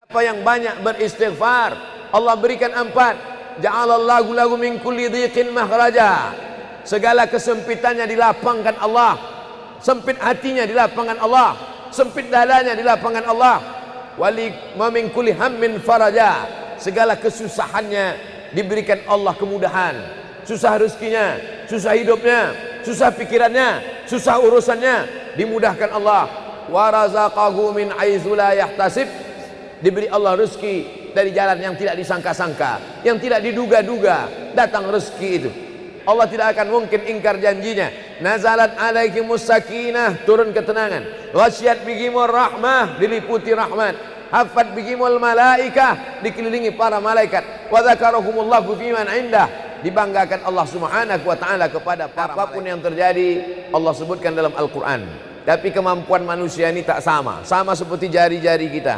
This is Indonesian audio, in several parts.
Siapa yang banyak beristighfar, Allah berikan 4. Ja'alallahu lahu min kulli dhiqin makhraja. Segala kesempitannya dilapangkan Allah. Sempit hatinya dilapangkan Allah. Sempit dadanya dilapangkan Allah. Wali min kulli hammin faraja. Segala kesusahannya diberikan Allah kemudahan. Susah rezekinya, susah hidupnya, susah pikirannya, susah urusannya, dimudahkan Allah. Wa razaqahu min haitsu la yahtasib. Diberi Allah rezeki dari jalan yang tidak disangka-sangka, yang tidak diduga-duga, datang rezeki itu. Allah tidak akan mungkin ingkar janjinya. Nazalat alaihimus sakinah, turun ketenangan. Ghasyiyat bihimur rahmah, diliputi rahmat. Hafat bihimul malaikah, dikelilingi para malaikat. Wa dzakarahumullahu fiman indah, dibanggakan Allah Subhanahu wa taala kepada para apapun yang terjadi Allah sebutkan dalam Al-Qur'an. Tapi kemampuan manusia ini tak sama, sama seperti jari-jari kita.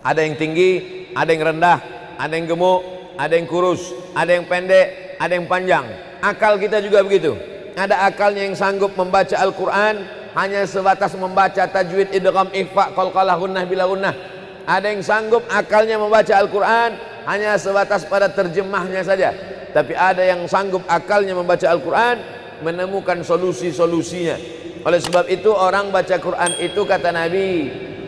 Ada yang tinggi, ada yang rendah, ada yang gemuk, ada yang kurus, ada yang pendek, ada yang panjang. Akal kita juga begitu. Ada akalnya yang sanggup membaca Al-Quran hanya sebatas membaca tajwid, idgham, ikhfa, qalqalah, gunnah, bila gunnah. Ada yang sanggup akalnya membaca Al-Quran hanya sebatas pada terjemahnya saja. Tapi ada yang sanggup akalnya membaca Al-Quran, menemukan solusi-solusinya. Oleh sebab itu orang baca Quran itu kata Nabi,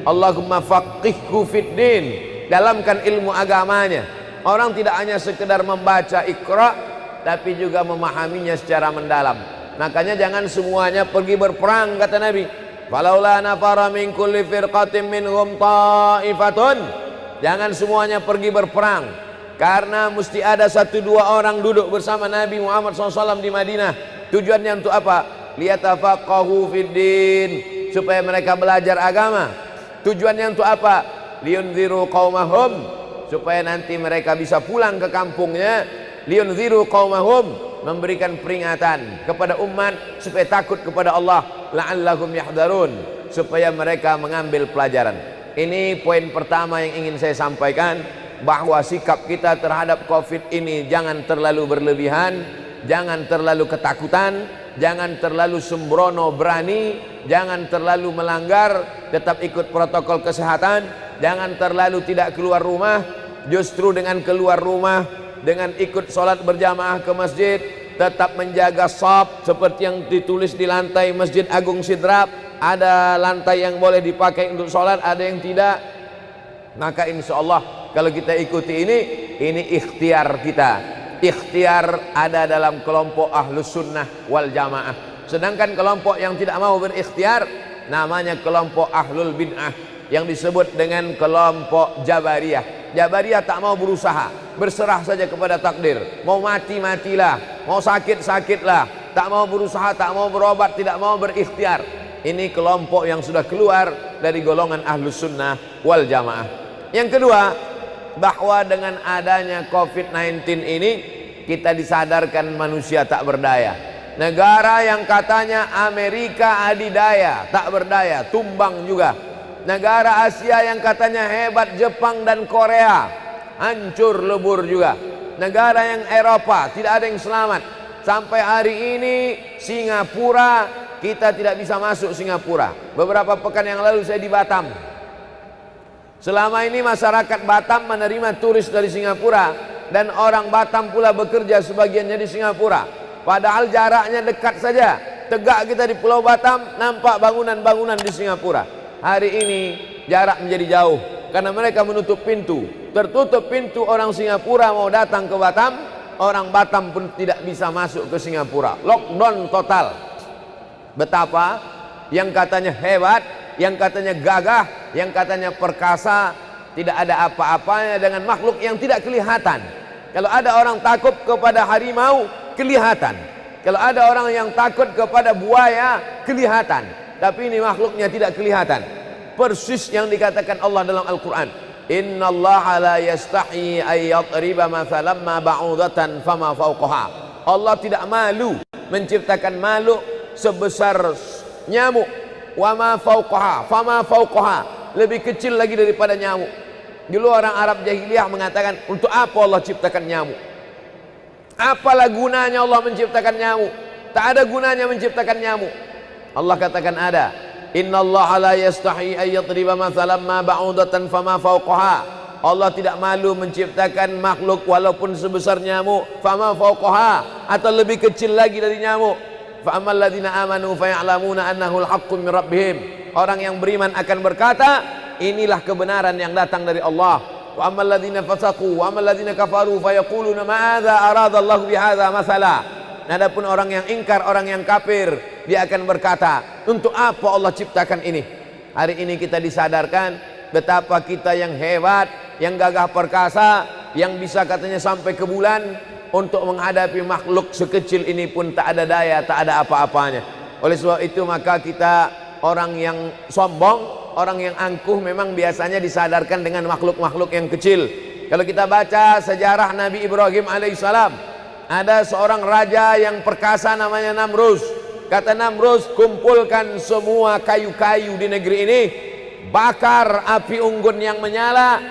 Allahumma faqihhu fid din, dalamkan ilmu agamanya. Orang tidak hanya sekedar membaca Iqra, tapi juga memahaminya secara mendalam. Makanya jangan semuanya pergi berperang kata Nabi. Falaula nafara min kulli firqatin minhum ta'ifatun. Jangan semuanya pergi berperang, karena mesti ada 1-2 orang duduk bersama Nabi Muhammad SAW di Madinah. Tujuannya untuk apa? Liyatafaqahu fid din, supaya mereka belajar agama. Tujuannya untuk apa? Liyunziru qaumahum, supaya nanti mereka bisa pulang ke kampungnya. Liyunziru qaumahum, memberikan peringatan kepada umat supaya takut kepada Allah. La'allahum yahdharun, supaya mereka mengambil pelajaran. Ini poin pertama yang ingin saya sampaikan, bahwa sikap kita terhadap Covid ini jangan terlalu berlebihan, jangan terlalu ketakutan, jangan terlalu sembrono berani, jangan terlalu melanggar, tetap ikut protokol kesehatan, jangan terlalu tidak keluar rumah. Justru dengan keluar rumah, dengan ikut sholat berjamaah ke masjid, tetap menjaga shaf seperti yang ditulis di lantai Masjid Agung Sidrap. Ada lantai yang boleh dipakai untuk sholat, ada yang tidak. Maka insya Allah kalau kita ikuti ini ikhtiar kita. Ikhtiar ada dalam kelompok ahlus sunnah wal jamaah. Sedangkan kelompok yang tidak mau berikhtiar namanya kelompok ahlul bid'ah, yang disebut dengan kelompok Jabariyah. Jabariyah tak mau berusaha, berserah saja kepada takdir. Mau mati matilah, mau sakit sakitlah, tak mau berusaha, tak mau berobat, tidak mau berikhtiar. Ini kelompok yang sudah keluar dari golongan ahlus sunnah wal jamaah. Yang kedua, bahwa dengan adanya COVID-19 ini kita disadarkan manusia tak berdaya. Negara yang katanya Amerika adidaya, tak berdaya, tumbang juga. Negara Asia yang katanya hebat, Jepang dan Korea, hancur lebur juga. Negara yang Eropa tidak ada yang selamat. Sampai hari ini Singapura, kita tidak bisa masuk Singapura. Beberapa pekan yang lalu saya di Batam. Selama ini masyarakat Batam menerima turis dari Singapura, dan orang Batam pula bekerja sebagiannya di Singapura. Padahal jaraknya dekat saja. Tegak kita di Pulau Batam, nampak bangunan-bangunan di Singapura. Hari ini jarak menjadi jauh karena mereka menutup pintu. Tertutup pintu, orang Singapura mau datang ke Batam, orang Batam pun tidak bisa masuk ke Singapura. Lockdown total. Betapa yang katanya hebat, yang katanya gagah, yang katanya perkasa, tidak ada apa-apanya dengan makhluk yang tidak kelihatan. Kalau ada orang takut kepada harimau, kelihatan. Kalau ada orang yang takut kepada buaya, kelihatan. Tapi ini makhluknya tidak kelihatan. Persis yang dikatakan Allah dalam Al-Quran. Innallaha la yastahi ayyadriba mathalan ma ba'udatan fama fawqaha. Allah tidak malu menciptakan makhluk sebesar nyamuk. Wa ma fawqaha, fama fawqaha, lebih kecil lagi daripada nyamuk. Dulu orang Arab jahiliyah mengatakan, untuk apa Allah ciptakan nyamuk? Apalah gunanya Allah menciptakan nyamuk? Tak ada gunanya menciptakan nyamuk. Allah katakan ada. Innallaha la yastahi an yadriba mathalan ma ba'udatan fama fawqaha. Allah tidak malu menciptakan makhluk walaupun sebesar nyamuk, fama fawqaha, atau lebih kecil lagi dari nyamuk. Fa ammal ladzina amanu fa ya'lamuna annahu al-haqqu min rabbihim. Orang yang beriman akan berkata, inilah kebenaran yang datang dari Allah. Wa ammal ladzina fasaqu wa ammal ladzina kafaru fa yaquluna ma'adza arada Allah bihadza mathala. Adapun orang yang ingkar, orang yang kafir, dia akan berkata, untuk apa Allah ciptakan ini? Hari ini kita disadarkan betapa kita yang hebat, yang gagah perkasa, yang bisa katanya sampai ke bulan. Untuk menghadapi makhluk sekecil ini pun tak ada daya, tak ada apa-apanya. Oleh sebab itu maka kita orang yang sombong, orang yang angkuh memang biasanya disadarkan dengan makhluk-makhluk yang kecil. Kalau kita baca sejarah Nabi Ibrahim alaihissalam, ada seorang raja yang perkasa namanya Namrus. Kata Namrus, kumpulkan semua kayu-kayu di negeri ini, bakar api unggun yang menyala,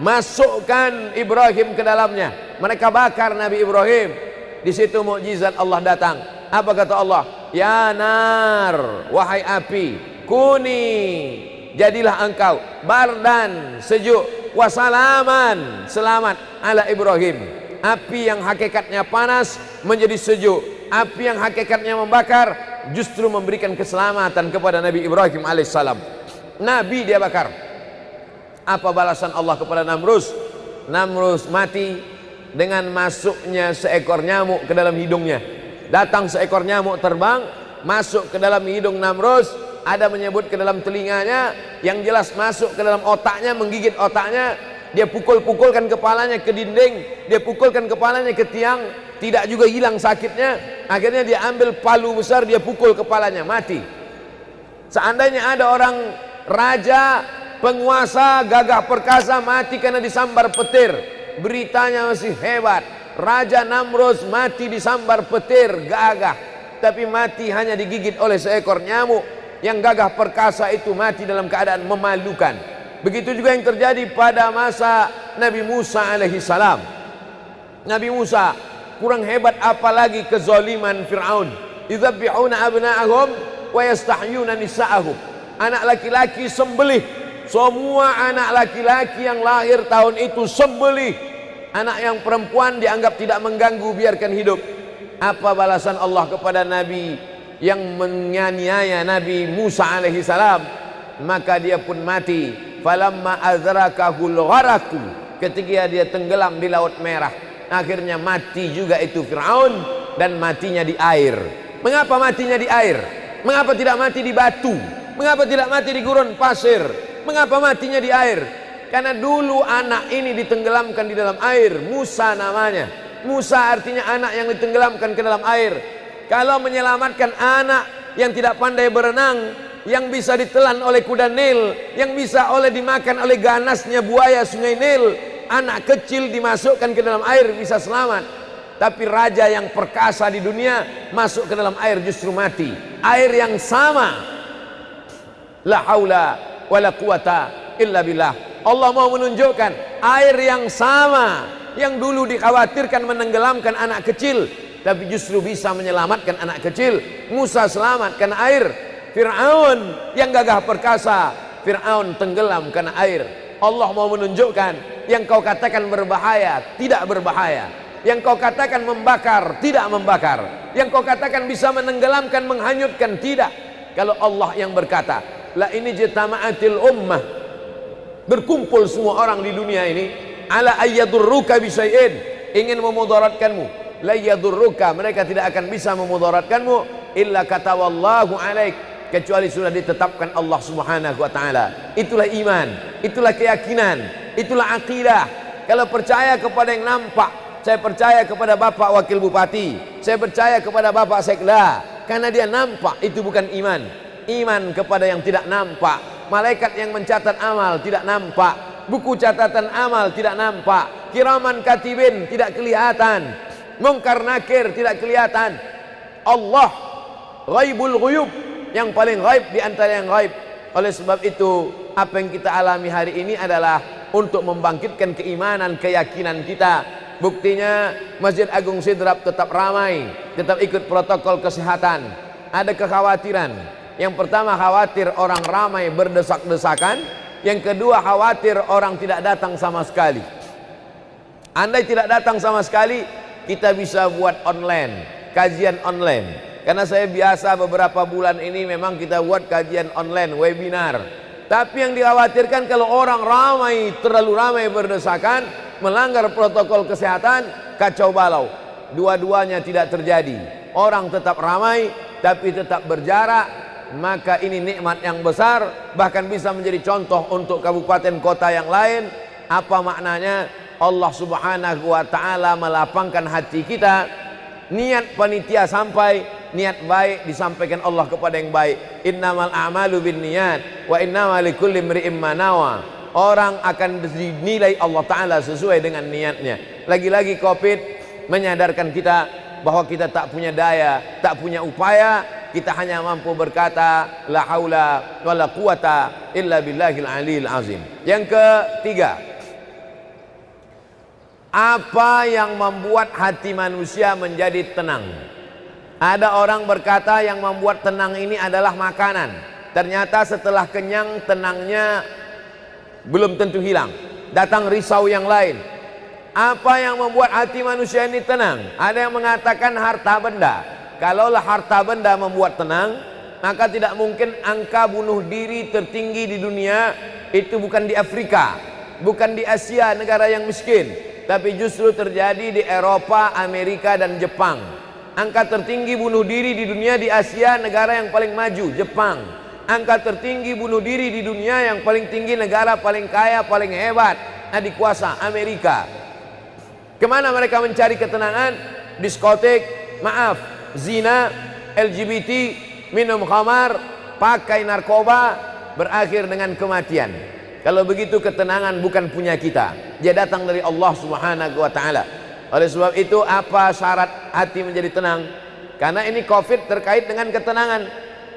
masukkan Ibrahim ke dalamnya. Mereka bakar Nabi Ibrahim. Di situ mukjizat Allah datang. Apa kata Allah? Ya nar, wahai api, kuni, jadilah engkau bardan, sejuk, wasalaman, selamat ala Ibrahim. Api yang hakikatnya panas menjadi sejuk, api yang hakikatnya membakar justru memberikan keselamatan kepada Nabi Ibrahim alaihissalam. Nabi dia bakar. Apa balasan Allah kepada Namrus? Namrus mati dengan masuknya seekor nyamuk ke dalam hidungnya. Datang seekor nyamuk terbang masuk ke dalam hidung Namrus, ada menyebut ke dalam telinganya, yang jelas masuk ke dalam otaknya, menggigit otaknya. Dia pukul-pukulkan kepalanya ke dinding, dia pukulkan kepalanya ke tiang, tidak juga hilang sakitnya. Akhirnya dia ambil palu besar, dia pukul kepalanya, mati. Seandainya ada orang raja, penguasa, gagah perkasa mati karena disambar petir, beritanya masih hebat. Raja Namrus mati disambar petir, gagah, tapi mati hanya digigit oleh seekor nyamuk. Yang gagah perkasa itu mati dalam keadaan memalukan. Begitu juga yang terjadi pada masa Nabi Musa alaihi salam. Nabi Musa kurang hebat apalagi kezaliman Fir'aun. Yudzabbihuna abna'ahum wa yastahyuna nisa'ahum. Anak laki-laki sembelih. Semua anak laki-laki yang lahir tahun itu sembelih. Anak yang perempuan dianggap tidak mengganggu, biarkan hidup. Apa balasan Allah kepada Nabi yang menganiaya Nabi Musa alaihi salam? Maka dia pun mati. Falamma azrakahul gharaku, ketika dia tenggelam di Laut Merah, akhirnya mati juga itu Fir'aun, dan matinya di air. Mengapa matinya di air? Mengapa tidak mati di batu? Mengapa tidak mati di gurun pasir? Mengapa matinya di air? Karena dulu anak ini ditenggelamkan di dalam air. Musa namanya. Musa artinya anak yang ditenggelamkan ke dalam air. Kalau menyelamatkan anak yang tidak pandai berenang, yang bisa ditelan oleh kuda Nil, yang bisa dimakan oleh ganasnya buaya sungai Nil, anak kecil dimasukkan ke dalam air bisa selamat. Tapi raja yang perkasa di dunia masuk ke dalam air justru mati. Air yang sama. La haula wala quwata illa billah. Allah mau menunjukkan air yang sama, yang dulu dikhawatirkan menenggelamkan anak kecil, tapi justru bisa menyelamatkan anak kecil. Musa selamat karena air. Fir'aun yang gagah perkasa, Fir'aun tenggelam karena air. Allah mau menunjukkan yang kau katakan berbahaya tidak berbahaya, yang kau katakan membakar tidak membakar, yang kau katakan bisa menenggelamkan, menghanyutkan tidak. Kalau Allah yang berkata, la ini jitama'atil ummah, berkumpul semua orang di dunia ini, ala ayyadurruka bisyai'in, ingin memudaratkanmu, la yadurruka, mereka tidak akan bisa memudaratkanmu, illa katawallahu alaik, kecuali sudah ditetapkan Allah subhanahu wa ta'ala. Itulah iman, itulah keyakinan, itulah akidah. Kalau percaya kepada yang nampak, saya percaya kepada Bapak Wakil Bupati, saya percaya kepada Bapak Sekda, karena dia nampak, itu bukan iman. Iman kepada yang tidak nampak. Malaikat yang mencatat amal tidak nampak, buku catatan amal tidak nampak, kiraman katibin tidak kelihatan, mungkar nakir tidak kelihatan. Allah ghaibul ghuyub, yang paling ghaib di antara yang ghaib. Oleh sebab itu, apa yang kita alami hari ini adalah untuk membangkitkan keimanan, keyakinan kita. Buktinya Masjid Agung Sidrap tetap ramai, tetap ikut protokol kesehatan. Ada kekhawatiran Yang pertama, khawatir orang ramai berdesak-desakan. Yang kedua, khawatir orang tidak datang sama sekali. Andai tidak datang sama sekali, kita bisa buat online, kajian online. Karena saya biasa beberapa bulan ini memang kita buat kajian online, webinar. Tapi yang dikhawatirkan kalau orang ramai, terlalu ramai berdesakan, melanggar protokol kesehatan, kacau balau. Dua-duanya tidak terjadi. Orang tetap ramai, tapi tetap berjarak. Maka ini nikmat yang besar, bahkan bisa menjadi contoh untuk kabupaten kota yang lain. Apa maknanya? Allah Subhanahu wa ta'ala melapangkan hati kita. Niat panitia sampai, niat baik disampaikan Allah kepada yang baik. Innamal a'malu binniyat wa innamal likulli imri'in ma nawa. Orang akan dinilai Allah Ta'ala sesuai dengan niatnya. Lagi-lagi Covid menyadarkan kita bahwa kita tak punya daya, tak punya upaya. Kita hanya mampu berkata la haula wala quwata illa billahil aliyil azim. Yang ketiga, apa yang membuat hati manusia menjadi tenang? Ada orang berkata yang membuat tenang ini adalah makanan. Ternyata setelah kenyang, tenangnya belum tentu hilang. Datang risau yang lain. Apa yang membuat hati manusia ini tenang? Ada yang mengatakan harta benda. Kalaulah harta benda membuat tenang, maka tidak mungkin angka bunuh diri tertinggi di dunia itu bukan di Afrika, bukan di Asia, negara yang miskin, tapi justru terjadi di Eropa, Amerika, dan Jepang. Angka tertinggi bunuh diri di dunia di Asia, negara yang paling maju, Jepang. Angka tertinggi bunuh diri di dunia yang paling tinggi, negara paling kaya, paling hebat, adik kuasa, Amerika. Kemana mereka mencari ketenangan? Diskotik, maaf, zina, LGBT, minum khamar, pakai narkoba, berakhir dengan kematian. Kalau begitu ketenangan bukan punya kita, dia datang dari Allah Subhanahu wa ta'ala. Oleh sebab itu, apa syarat hati menjadi tenang? Karena ini Covid terkait dengan ketenangan.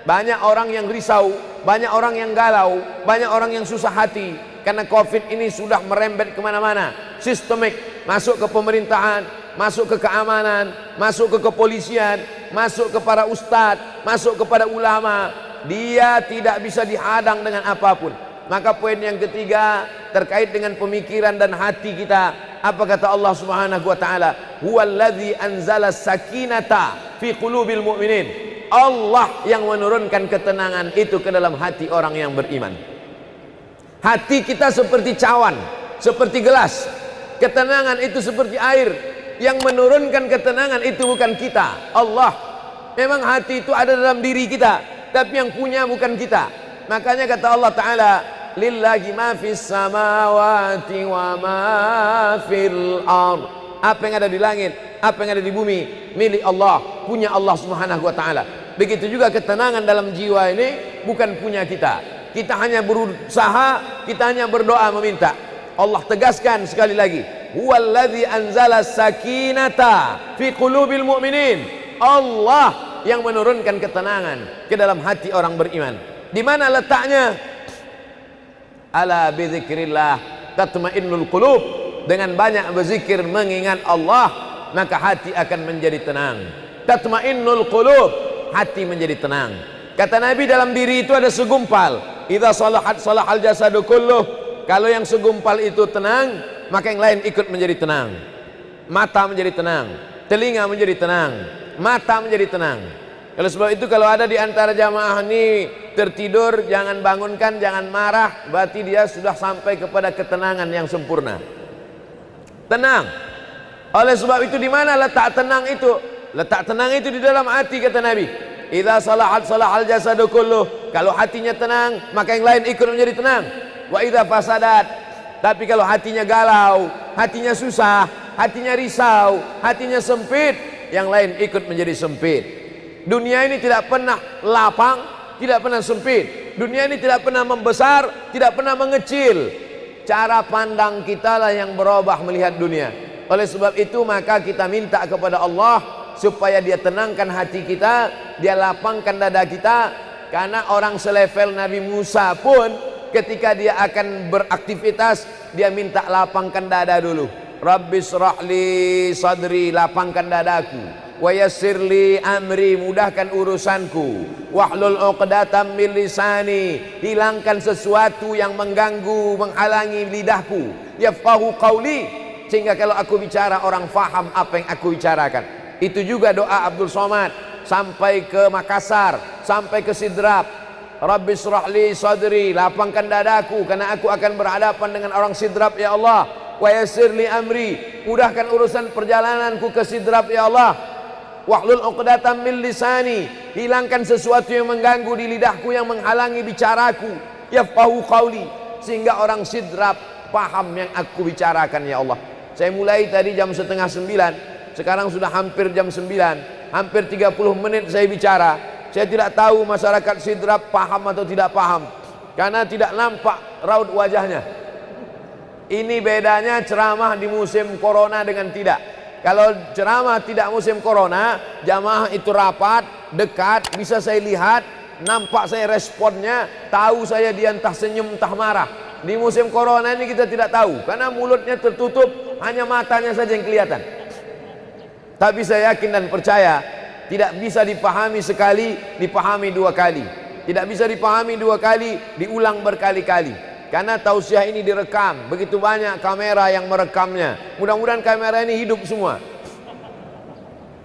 Banyak orang yang risau, banyak orang yang galau, banyak orang yang susah hati. Karena Covid ini sudah merembet kemana-mana, sistemik, masuk ke pemerintahan, masuk ke keamanan, masuk ke kepolisian, masuk kepada ustadz, masuk kepada ulama. Dia tidak bisa dihadang dengan apapun. Maka poin yang ketiga terkait dengan pemikiran dan hati kita. Apa kata Allah Subhanahu wa ta'ala? Huwallazi anzala sakinata fi qulubil mu'minin. Allah yang menurunkan ketenangan itu ke dalam hati orang yang beriman. Hati kita seperti cawan, seperti gelas. Ketenangan itu seperti air. Yang menurunkan ketenangan itu bukan kita, Allah. Memang hati itu ada dalam diri kita, tapi yang punya bukan kita. Makanya kata Allah Ta'ala, lillahi ma fis samawati wa ma fil ard. Apa yang ada di langit, apa yang ada di bumi, milik Allah, punya Allah Subhanahu wa ta'ala. Begitu juga ketenangan dalam jiwa ini bukan punya kita. Kita hanya berusaha, kita hanya berdoa meminta. Allah tegaskan sekali lagi, huwallazi anzala sakinata fi qulubil mu'minin. Allah yang menurunkan ketenangan ke dalam hati orang beriman. Di mana letaknya? Ala bizikrillah tatmainnul qulub. Dengan banyak berzikir mengingat Allah, maka hati akan menjadi tenang. Tatmainnul qulub, hati menjadi tenang. Kata Nabi, dalam diri itu ada segumpal. Idza salahat salahal jasadu kulluh. Kalau yang segumpal itu tenang, maka yang lain ikut menjadi tenang. Mata menjadi tenang, telinga menjadi tenang, mata menjadi tenang. Kalau sebab itu, kalau ada di antara jamaah ini tertidur, jangan bangunkan, jangan marah, berarti dia sudah sampai kepada ketenangan yang sempurna. Tenang. Oleh sebab itu, di mana letak tenang itu? Letak tenang itu di dalam hati, kata Nabi. Idza salahat salahal jasadu kulluh. Kalau hatinya tenang, maka yang lain ikut menjadi tenang. Wa idza fasadat. Tapi kalau hatinya galau, hatinya susah, hatinya risau, hatinya sempit, yang lain ikut menjadi sempit. Dunia ini tidak pernah lapang, tidak pernah sempit. Dunia ini tidak pernah membesar, tidak pernah mengecil. Cara pandang kita lah yang berubah melihat dunia. Oleh sebab itu, maka kita minta kepada Allah supaya dia tenangkan hati kita, dia lapangkan dada kita. Karena orang selevel Nabi Musa pun ketika dia akan beraktivitas, dia minta lapangkan dada dulu. Rabbis rahli sadri, lapangkan dadaku. wa yassir li amri, mudahkan urusanku, wahlul 'uqdatam min lisani, hilangkan sesuatu yang mengganggu, menghalangi lidahku, yafqahu qawli, sehingga kalau aku bicara orang faham apa yang aku bicarakan. Itu juga doa Abdul Somad sampai ke Makassar, sampai ke Sidrap. Rabbi shrah li sadri, lapangkan dadaku karena aku akan berhadapan dengan orang Sidrap ya Allah. Wa yassir li amri, mudahkan urusan perjalananku ke Sidrap ya Allah. Wahlul 'uqdatam min lisani, hilangkan sesuatu yang mengganggu di lidahku, yang menghalangi bicaraku, yafqahu qawli, sehingga orang Sidrap paham yang aku bicarakan ya Allah. Saya mulai tadi jam 8:30, sekarang sudah hampir jam 9, hampir 30 menit saya bicara. Saya tidak tahu masyarakat Sidrap paham atau tidak paham, karena tidak nampak raut wajahnya. Ini bedanya ceramah di musim corona dengan tidak. Kalau ceramah tidak musim corona, jamaah itu rapat, dekat, bisa saya lihat, nampak saya responnya, tahu saya dia entah senyum entah marah. Di musim corona ini kita tidak tahu, karena mulutnya tertutup, hanya matanya saja yang kelihatan. Tapi saya yakin dan percaya, tidak bisa dipahami sekali, dipahami dua kali. Tidak bisa dipahami dua kali, diulang berkali-kali. Karena tausiah ini direkam, begitu banyak kamera yang merekamnya. Mudah-mudahan kamera ini hidup semua.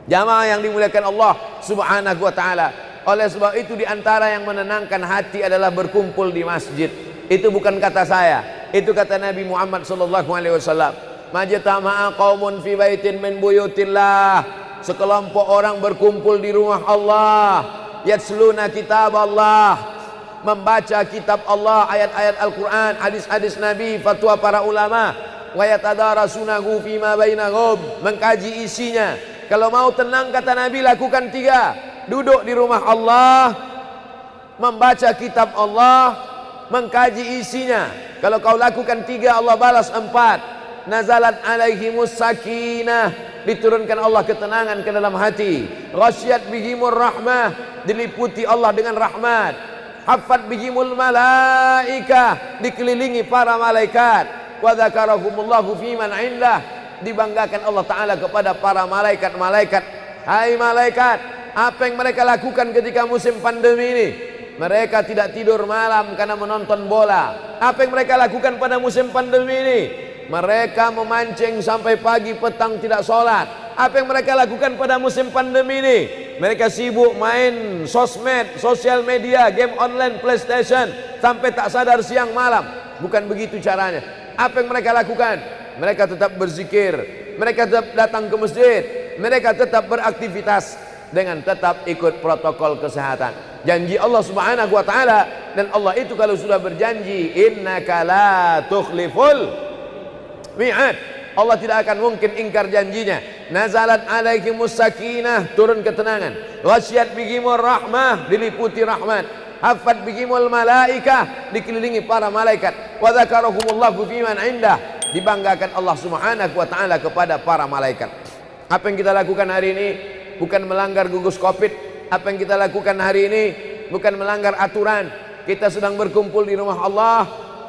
Jamaah yang dimuliakan Allah Subhanahu wa taala. Oleh sebab itu di antara yang menenangkan hati adalah berkumpul di masjid. Itu bukan kata saya, itu kata Nabi Muhammad sallallahu alaihi wasallam. Majtama'a qaumun fi baitin min buyutillah. Sekelompok orang berkumpul di rumah Allah, yatsluna kitab Allah, membaca kitab Allah, ayat-ayat Al-Quran, hadis-hadis Nabi, fatwa para ulama, wa yatadarasunahu fima bainahum, mengkaji isinya. Kalau mau tenang kata Nabi lakukan 3: duduk di rumah Allah, membaca kitab Allah, mengkaji isinya. Kalau kau lakukan 3, Allah balas 4. Nazalat alaihimus sakinah, diturunkan Allah ketenangan ke dalam hati. Ghasyat bihimur rahmah, diliputi Allah dengan rahmat. Haffat bihimul malaikah, dikelilingi para malaikat. Wa dzakarahumullahu fiman indah, dibanggakan Allah Ta'ala kepada para malaikat-malaikat. Hai malaikat, apa yang mereka lakukan ketika musim pandemi ini? Mereka tidak tidur malam karena menonton bola. Apa yang mereka lakukan pada musim pandemi ini? Mereka memancing sampai pagi petang tidak sholat. Apa yang mereka lakukan pada musim pandemi ini? Mereka sibuk main sosmed, sosial media, game online, PlayStation, sampai tak sadar siang malam. Bukan begitu caranya. Apa yang mereka lakukan? Mereka tetap berzikir, mereka tetap datang ke masjid, mereka tetap beraktivitas dengan tetap ikut protokol kesehatan. Janji Allah Subhanahu wa taala, dan Allah itu kalau sudah berjanji, innaka la tukhliful mi'ad, Allah tidak akan mungkin ingkar janjinya. Nazalat alaihimus sakinah, turun ketenangan. Ghasyat bihimur rahmah, diliputi rahmat. Haffat bihimul malaikah, dikelilingi para malaikat. Wa dzakarahumullahu fiman indah, dibanggakan Allah Subhanahu wa taala kepada para malaikat. Apa yang kita lakukan hari ini bukan melanggar gugus Covid. Apa yang kita lakukan hari ini bukan melanggar aturan. Kita sedang berkumpul di rumah Allah,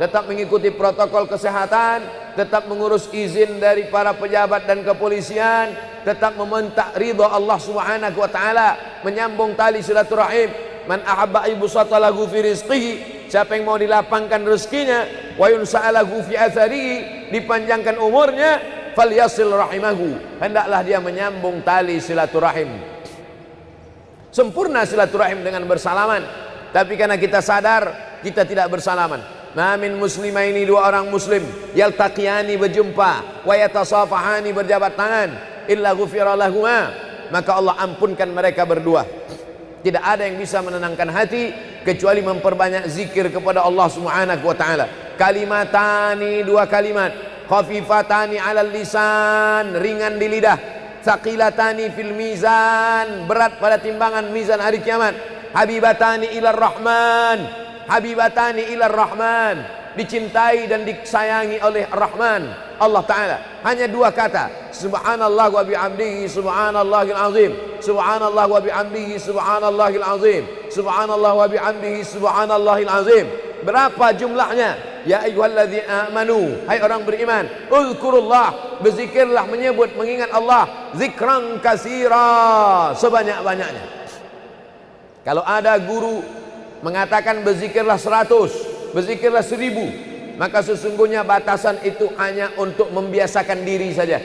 tetap mengikuti protokol kesehatan, tetap mengurus izin dari para pejabat dan kepolisian, tetap meminta ridha Allah Subhanahu wa taala, menyambung tali silaturahim. Man ahabba ibsata lahu fi rizqihi, siapa yang mau dilapangkan rezekinya, wa yunsa'alahu fi atharihi, dipanjangkan umurnya, falyasil rahimahu, hendaklah dia menyambung tali silaturahim. Sempurna silaturahim dengan bersalaman, tapi karena kita sadar kita tidak bersalaman. Ma min muslimaini, 2 orang muslim, yaltaqiyani, berjumpa, wa yatasafahani, berjabat tangan, illa ghufira lahuma, maka Allah ampunkan mereka berdua. Tidak ada yang bisa menenangkan hati kecuali memperbanyak zikir kepada Allah Subhanahu wa taala. Kalimatani, 2 kalimat, khafifatani 'alal lisan, ringan di lidah, tsaqilatani fil mizan, berat pada timbangan mizan hari kiamat. Habibatani ilar rahman, habibatani ilar rahman, dicintai dan disayangi oleh Rahman Allah Ta'ala. Hanya 2 kata, subhanallah wa bihamdihi subhanallahil azim, subhanallah wa bihamdihi subhanallahil azim, subhanallah wa bihamdihi subhanallahil azim. Berapa jumlahnya? Ya ayyuhalladzina amanu, hai orang beriman, uzkurullah, berzikirlah, menyebut, mengingat Allah, zikran katsira, sebanyak-banyaknya. Kalau ada guru mengatakan berzikirlah 100, berzikirlah 1000, maka sesungguhnya batasan itu hanya untuk membiasakan diri saja,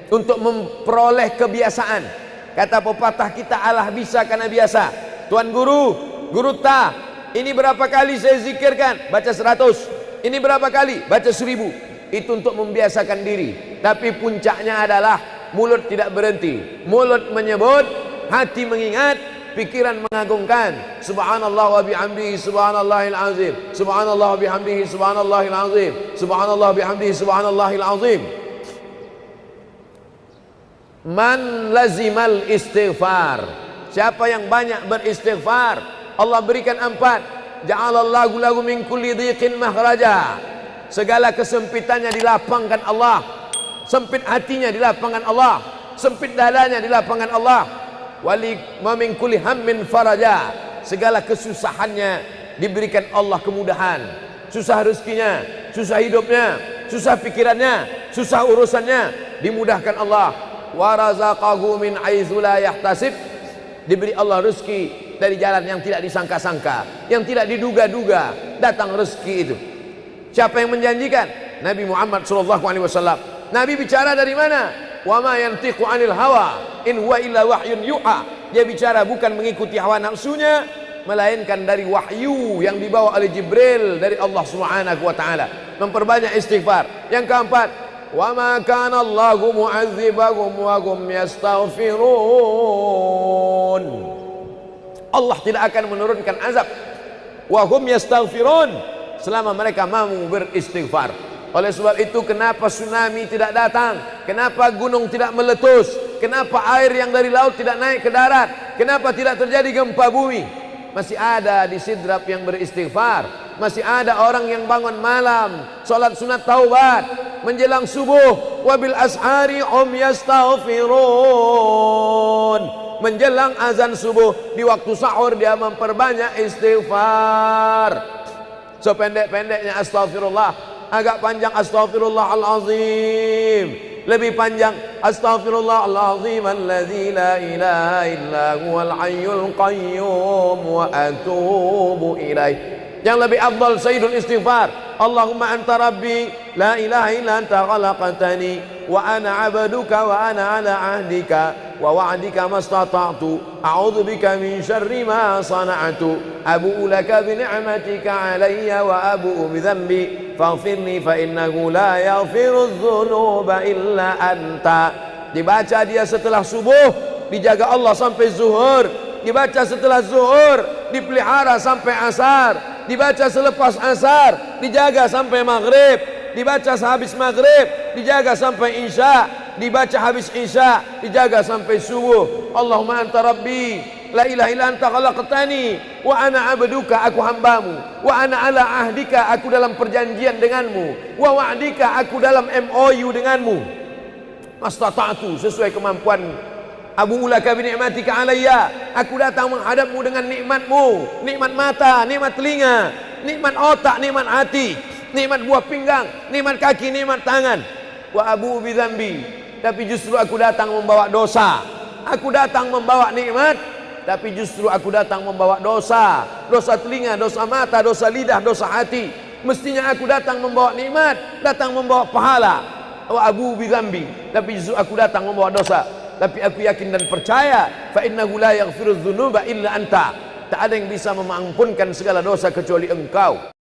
untuk memperoleh kebiasaan. Kata pepatah kita, Allah bisa karena biasa. Tuan guru, guru ta, ini berapa kali saya zikirkan? Baca 100. Ini berapa kali? Baca 1000. Itu untuk membiasakan diri. Tapi puncaknya adalah mulut tidak berhenti. Mulut menyebut, hati mengingat, pikiran mengagungkan. Subhanallah wa bihamdihi subhanallahil azim. Subhanallah wa bihamdihi subhanallahil azim. Subhanallah wa bihamdihi subhanallahil azim. Man lazimal istighfar, siapa yang banyak beristighfar, Allah berikan 4. Ja'alallahu lahu min kulli dhiqin makhraja, segala kesempitannya dilapangkan Allah. Sempit hatinya dilapangkan Allah, sempit dadanya dilapangkan Allah. Wali min kulli hammin faraja, segala kesusahannya diberikan Allah kemudahan. Susah rezekinya, susah hidupnya, susah pikirannya, susah urusannya, dimudahkan Allah. Wa razaqahu min haitsu la yahtasib, diberi Allah rezeki dari jalan yang tidak disangka-sangka, yang tidak diduga-duga, datang rezeki itu. Siapa yang menjanjikan? Nabi Muhammad SAW. Nabi bicara dari mana? Wa ma yantiqu 'anil hawa in huwa illa wahyun yuha. Dia bicara bukan mengikuti hawa nafsunya, melainkan dari wahyu yang dibawa oleh Jibril dari Allah Subhanahu wa taala. Memperbanyak istighfar. Yang keempat, wa ma kana Allahu mu'adzibahum wa hum yastaghfirun. Allah tidak akan menurunkan azab wa hum yastaghfirun selama mereka mampu beristighfar. Oleh sebab itu, kenapa tsunami tidak datang? Kenapa gunung tidak meletus? Kenapa air yang dari laut tidak naik ke darat? Kenapa tidak terjadi gempa bumi? Masih ada di Sidrap yang beristighfar. Masih ada orang yang bangun malam, salat sunat taubat menjelang subuh. Wabil ashari hum yastaghfirun. Menjelang azan subuh, di waktu sahur dia memperbanyak istighfar. Sependek-pendeknya astaghfirullah, agak panjang astaghfirullahalazim, lebih panjang astaghfirullahalazim alladzi la ilaha illa huwal hayyul qayyum wa atubu ilaih. Yang lebih afdal sayyidul istighfar, Allahumma anta rabbi la ilaha illa anta khalaqtani wa ana 'abduka wa ana 'ala 'ahdika wa wa'dika mastata'tu a'udzu bika min syarri ma sana'tu abu'u laka bi ni'matika 'alayya wa abu'u bi dhanbi faghfirli fa innahu la yaghfiru dzunuba illa anta. Dibaca dia setelah subuh, dijaga Allah sampai zuhur. Dibaca setelah zuhur, dipelihara sampai asar. Dibaca selepas asar, dijaga sampai maghrib. Dibaca sehabis maghrib, dijaga sampai isya. Dibaca habis isya, dijaga sampai subuh. Allahumma anta rabbi la ilaha illa anta khalaqtani wa ana 'abduka, aku hambamu, wa ana 'ala ahdika, aku dalam perjanjian denganmu, wa wa'dika, aku dalam MOU denganmu, mastata'tu, sesuai kemampuan. Abu ulaka bi ni'matika alayya, aku datang menghadapmu dengan nikmatmu, nikmat mata, nikmat telinga, nikmat otak, nikmat hati, nikmat buah pinggang, nikmat kaki, nikmat tangan. Wa abu bi dzambi, tapi justru aku datang membawa dosa. Aku datang membawa nikmat, tapi justru aku datang membawa dosa. Dosa telinga, dosa mata, dosa lidah, dosa hati. Mestinya aku datang membawa nikmat, datang membawa pahala. Wa abu bi dzambi, tapi justru aku datang membawa dosa. Tapi aku yakin dan percaya, fa innahu la yaghfiru dzunuba illa anta, tak ada yang bisa mengampunkan segala dosa kecuali engkau.